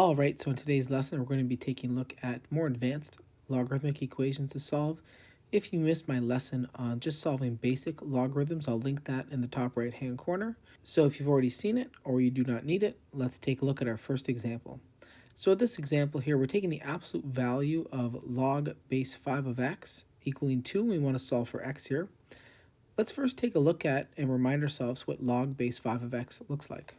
All right, so in today's lesson, we're going to be taking a look at more advanced logarithmic equations to solve. If you missed my lesson on just solving basic logarithms, I'll link that in the top right-hand corner. So if you've already seen it or you do not need it, let's take a look at our first example. So in this example here, we're taking the absolute value of log base 5 of x equaling 2, and we want to solve for x here. Let's first take a look at and remind ourselves what log base 5 of x looks like.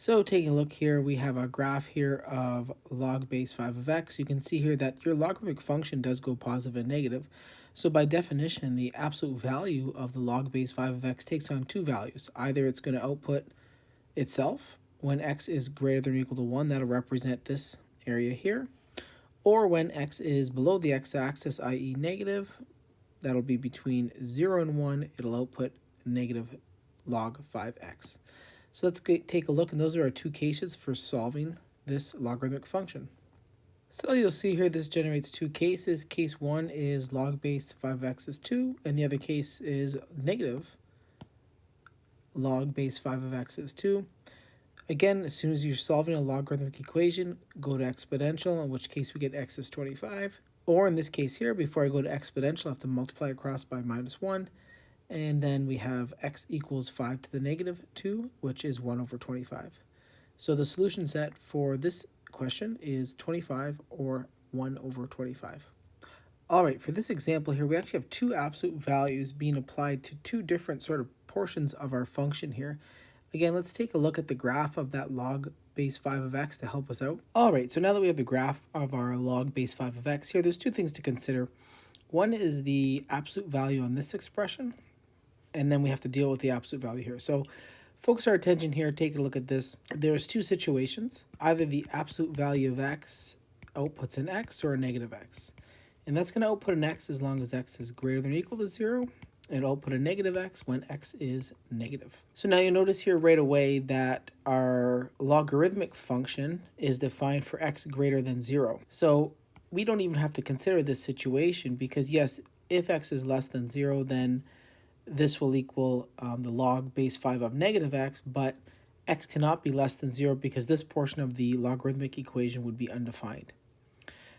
So taking a look here, we have a graph here of log base 5 of x. You can see here that your logarithmic function does go positive and negative. So by definition, the absolute value of the log base 5 of x takes on two values. Either it's going to output itself when x is greater than or equal to 1, that'll represent this area here. Or when x is below the x-axis, i.e. negative, that'll be between 0 and 1, it'll output negative log 5x. So let's take a look, and those are our two cases for solving this logarithmic function. So you'll see here this generates two cases. Case 1 is log base 5x is 2, and the other case is negative log base 5 of x is 2. Again, as soon as you're solving a logarithmic equation, go to exponential, in which case we get x is 25. Or in this case here, before I go to exponential, I have to multiply across by minus 1. And then we have x equals 5 to the negative 2, which is 1 over 25. So the solution set for this question is 25 or 1 over 25. All right, for this example here, we actually have two absolute values being applied to two different sort of portions of our function here. Again, let's take a look at the graph of that log base 5 of x to help us out. All right, so now that we have the graph of our log base 5 of x here, there's two things to consider. One is the absolute value on this expression, and then we have to deal with the absolute value here. So focus our attention here, take a look at this. There's two situations. Either the absolute value of x outputs an x or a negative x. And that's going to output an x as long as x is greater than or equal to 0. And it'll output a negative x when x is negative. So now you'll notice here right away that our logarithmic function is defined for x greater than 0. So we don't even have to consider this situation because, yes, if x is less than 0, then this will equal the log base 5 of negative x, but x cannot be less than 0 because this portion of the logarithmic equation would be undefined.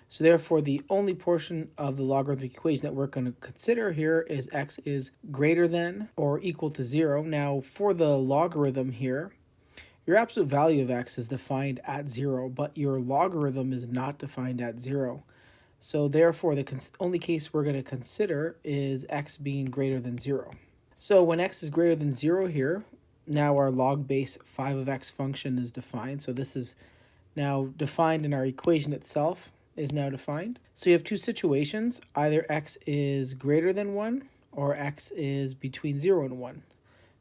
So therefore, the only portion of the logarithmic equation that we're going to consider here is x is greater than or equal to 0. Now, for the logarithm here, your absolute value of x is defined at 0, but your logarithm is not defined at 0. So therefore, the only case we're going to consider is x being greater than 0. So when x is greater than 0 here, now our log base 5 of x function is defined. So this is now defined in our equation itself is now defined. So you have two situations. Either x is greater than 1 or x is between 0 and 1.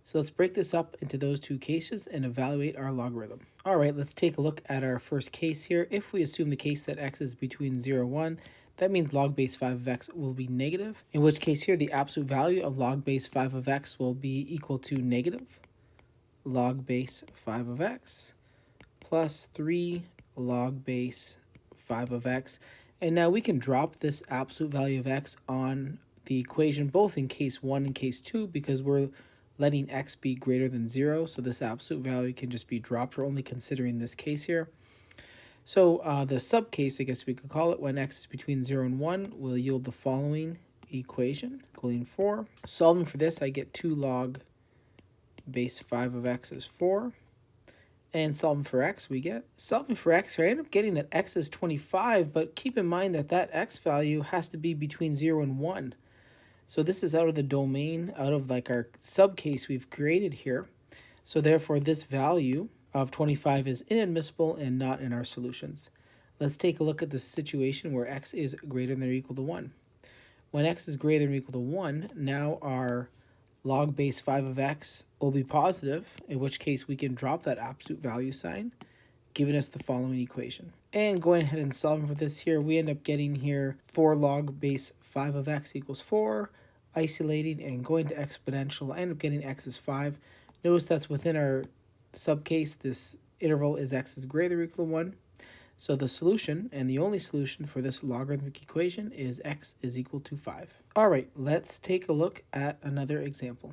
So let's break this up into those two cases and evaluate our logarithm. All right, let's take a look at our first case here. If we assume the case that x is between 0 and 1, that means log base 5 of x will be negative, in which case here the absolute value of log base 5 of x will be equal to negative log base 5 of x plus 3 log base 5 of x. And now we can drop this absolute value of x on the equation both in case 1 and case 2 because we're letting x be greater than 0, so this absolute value can just be dropped. We're only considering this case here. So the subcase, I guess we could call it, when x is between 0 and 1, will yield the following equation, equaling 4. Solving for this, I get 2 log base 5 of x is 4. And solving for x, we get, solving for x here, I end up getting that x is 25, but keep in mind that that x value has to be between 0 and 1. So this is out of the domain, out of like our subcase we've created here. So therefore this value of 25 is inadmissible and not in our solutions. Let's take a look at the situation where x is greater than or equal to 1. When x is greater than or equal to 1, now our log base 5 of x will be positive, in which case we can drop that absolute value sign, giving us the following equation. And going ahead and solving for this here, we end up getting here 4 log base 5 of x equals 4, isolating and going to exponential, I end up getting x is 5. Notice that's within our subcase, this interval is x is greater than or equal to 1. So the solution, and the only solution for this logarithmic equation, is x is equal to 5. All right, let's take a look at another example.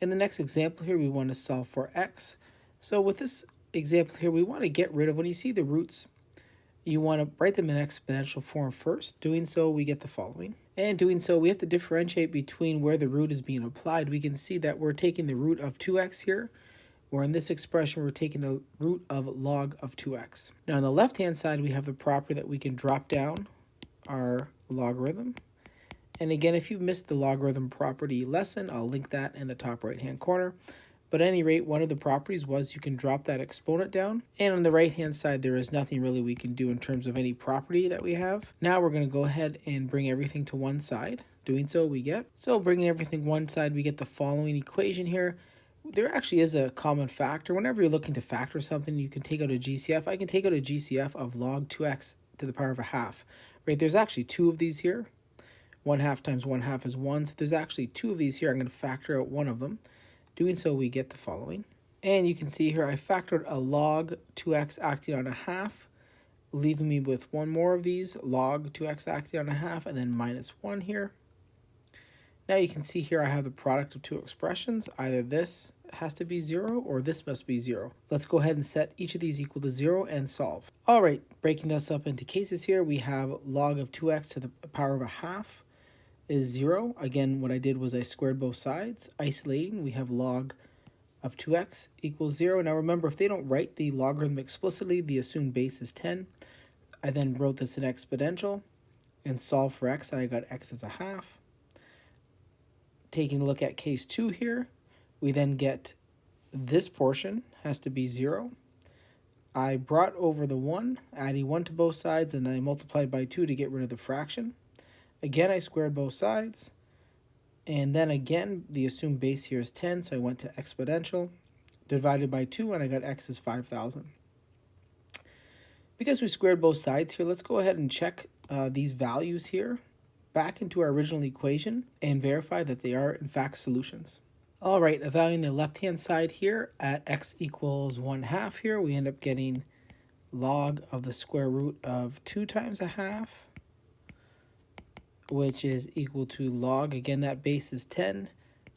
In the next example here, we want to solve for x. So with this example here, we want to get rid of, when you see the roots, you want to write them in exponential form first. Doing so, we get the following. And doing so, we have to differentiate between where the root is being applied. We can see that we're taking the root of 2x here, where in this expression, we're taking the root of log of 2x. Now, on the left-hand side, we have the property that we can drop down our logarithm. And again, if you missed the logarithm property lesson, I'll link that in the top right-hand corner. But at any rate, one of the properties was you can drop that exponent down. And on the right-hand side, there is nothing really we can do in terms of any property that we have. Now we're going to go ahead and bring everything to one side. Doing so, we get, so bringing everything one side, we get the following equation here. There actually is a common factor. Whenever you're looking to factor something, you can take out a GCF. I can take out a GCF of log 2x to the power of a half. Right, there's actually two of these here. 1/2 times 1/2 is 1. So there's actually two of these here. I'm going to factor out one of them. Doing so, we get the following. And you can see here I factored a log 2x acting on a half, leaving me with one more of these, log 2x acting on a half, and then minus 1 here. Now you can see here I have the product of two expressions. Either this has to be 0 or this must be 0. Let's go ahead and set each of these equal to 0 and solve. All right, breaking this up into cases here, we have log of 2x to the power of a half is 0. Again, what I did was I squared both sides. Isolating, we have log of 2x equals 0. Now remember, if they don't write the logarithm explicitly, the assumed base is 10. I then wrote this in exponential and solved for x, and I got x as a half. Taking a look at case 2 here, we then get this portion has to be 0. I brought over the 1, adding 1 to both sides, and then I multiplied by 2 to get rid of the fraction. Again, I squared both sides, and then again, the assumed base here is 10, so I went to exponential, divided by 2, and I got x is 5,000. Because we squared both sides here, let's go ahead and check these values here back into our original equation and verify that they are, in fact, solutions. All right, evaluating the left-hand side here at x equals 1/2 here, we end up getting log of the square root of 2 times a half, which is equal to log, again, that base is 10,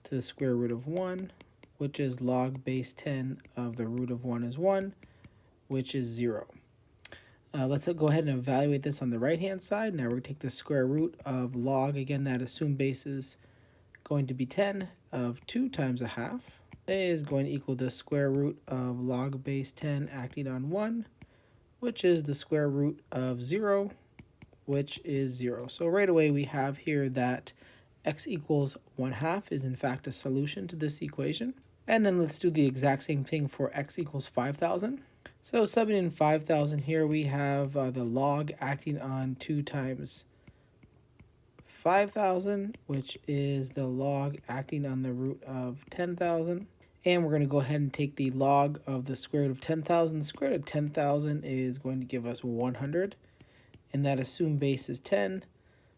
to the square root of 1, which is log base 10 of the root of 1 is 1, which is 0. Let's go ahead and evaluate this on the right-hand side. Now we're going to take the square root of log, again, that assumed base is going to be 10 of 2 times a half, is going to equal the square root of log base 10 acting on 1, which is the square root of 0, which is 0. So right away we have here that x equals 1/2 is in fact a solution to this equation. And then let's do the exact same thing for x equals 5,000. So subbing in 5,000 here, we have the log acting on 2 times 5,000, which is the log acting on the root of 10,000. And we're going to go ahead and take the log of the square root of 10,000. The square root of 10,000 is going to give us 100. And that assumed base is 10.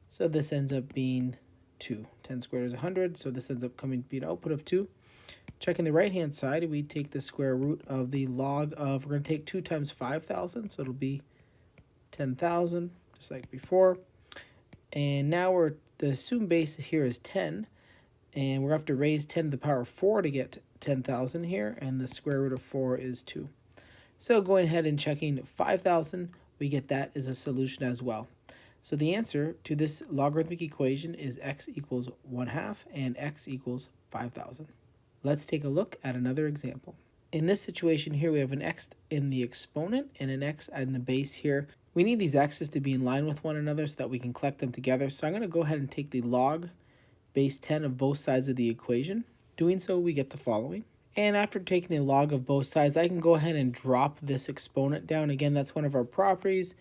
So this ends up being 2. 10 squared is 100. So this ends up coming to be an output of 2. Checking the right-hand side, we take the square root of the log of, we're going to take 2 times 5,000. So it'll be 10,000, just like before. And now the assumed base here is 10. And we're going to have to raise 10 to the power of 4 to get 10,000 here. And the square root of 4 is 2. So going ahead and checking 5,000, we get that as a solution as well. So the answer to this logarithmic equation is x equals 1/2 and x equals 5,000. Let's take a look at another example. In this situation here, we have an x in the exponent and an x in the base here. We need these x's to be in line with one another so that we can collect them together. So I'm going to go ahead and take the log base 10 of both sides of the equation. Doing so, we get the following. And after taking the log of both sides, I can go ahead and drop this exponent down. Again, that's one of our properties.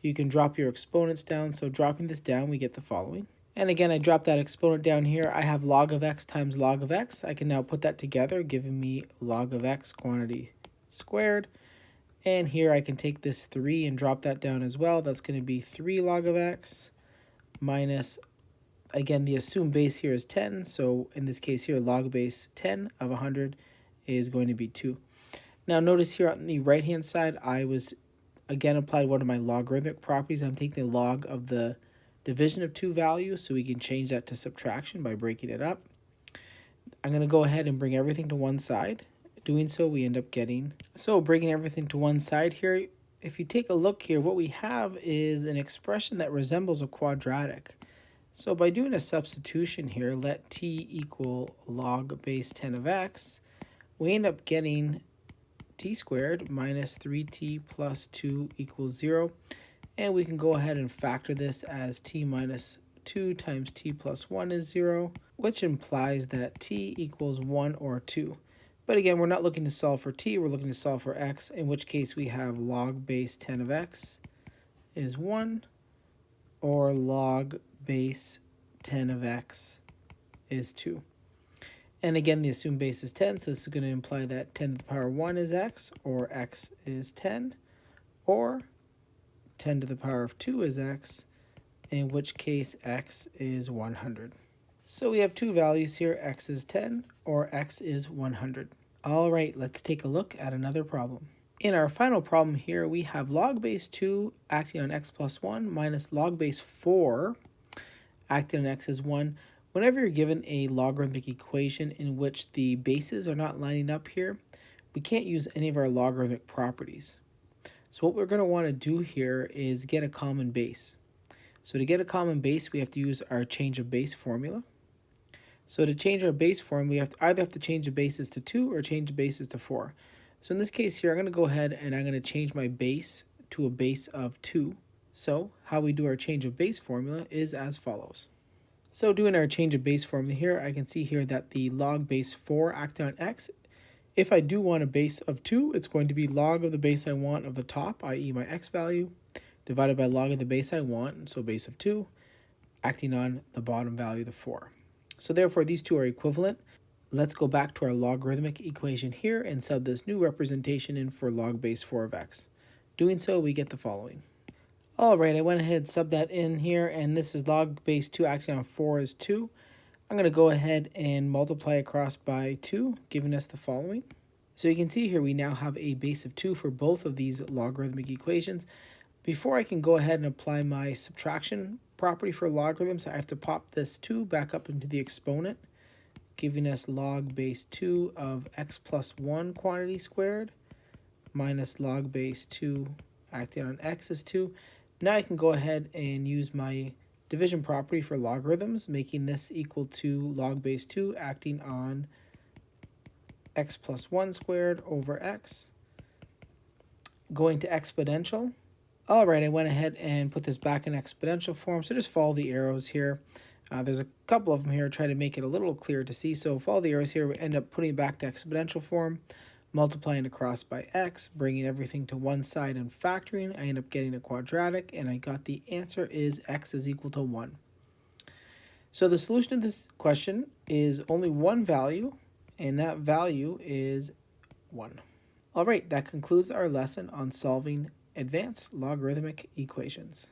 You can drop your exponents down. So dropping this down, we get the following. And again, I drop that exponent down here. I have log of x times log of x. I can now put that together, giving me log of x quantity squared. And here I can take this 3 and drop that down as well. That's going to be 3 log of x minus, again, the assumed base here is 10. So in this case here, log base 10 of 100 is going to be 2. Now notice here on the right-hand side, I was, again, applied one of my logarithmic properties. I'm taking the log of the division of two values, so we can change that to subtraction by breaking it up. I'm going to go ahead and bring everything to one side. Doing so, we end up getting, so bringing everything to one side here, if you take a look here, what we have is an expression that resembles a quadratic. So by doing a substitution here, let t equal log base 10 of x, we end up getting t squared minus 3t plus 2 equals 0. And we can go ahead and factor this as t minus 2 times t plus 1 is 0, which implies that t equals 1 or 2. But again, we're not looking to solve for t, we're looking to solve for x, in which case we have log base 10 of x is 1, or log base 10 of x is 2. And again, the assumed base is 10, so this is going to imply that 10 to the power 1 is x, or x is 10, or 10 to the power of 2 is x, in which case x is 100. So we have two values here, x is 10 or x is 100. All right, let's take a look at another problem. In our final problem here, we have log base 2 acting on x plus 1 minus log base 4 acting on x is 1. Whenever you're given a logarithmic equation in which the bases are not lining up here, we can't use any of our logarithmic properties. So what we're going to want to do here is get a common base. So to get a common base, we have to use our change of base formula. So to change our base form, we either have to change the bases to 2 or change the bases to 4. So in this case here, I'm going to go ahead and I'm going to change my base to a base of 2. So how we do our change of base formula is as follows. So doing our change of base formula here, I can see here that the log base 4 acting on x, if I do want a base of 2, it's going to be log of the base I want of the top, i.e. my x value, divided by log of the base I want, so base of 2, acting on the bottom value, the 4. So therefore, these two are equivalent. Let's go back to our logarithmic equation here and sub this new representation in for log base 4 of x. Doing so, we get the following. All right, I went ahead and subbed that in here, and this is log base 2 acting on 4 is 2. I'm going to go ahead and multiply across by 2, giving us the following. So you can see here we now have a base of 2 for both of these logarithmic equations. Before I can go ahead and apply my subtraction property for logarithms, I have to pop this 2 back up into the exponent, giving us log base 2 of x plus 1 quantity squared minus log base 2 acting on x is 2. Now I can go ahead and use my division property for logarithms, making this equal to log base 2 acting on x plus 1 squared over x. Going to exponential. All right, I went ahead and put this back in exponential form, so just follow the arrows here. There's a couple of them here, try to make it a little clearer to see. So follow the arrows here, we end up putting it back to exponential form, multiplying across by x, bringing everything to one side and factoring. I end up getting a quadratic, and I got the answer is x is equal to 1. So the solution of this question is only one value, and that value is 1. All right, that concludes our lesson on solving advanced logarithmic equations.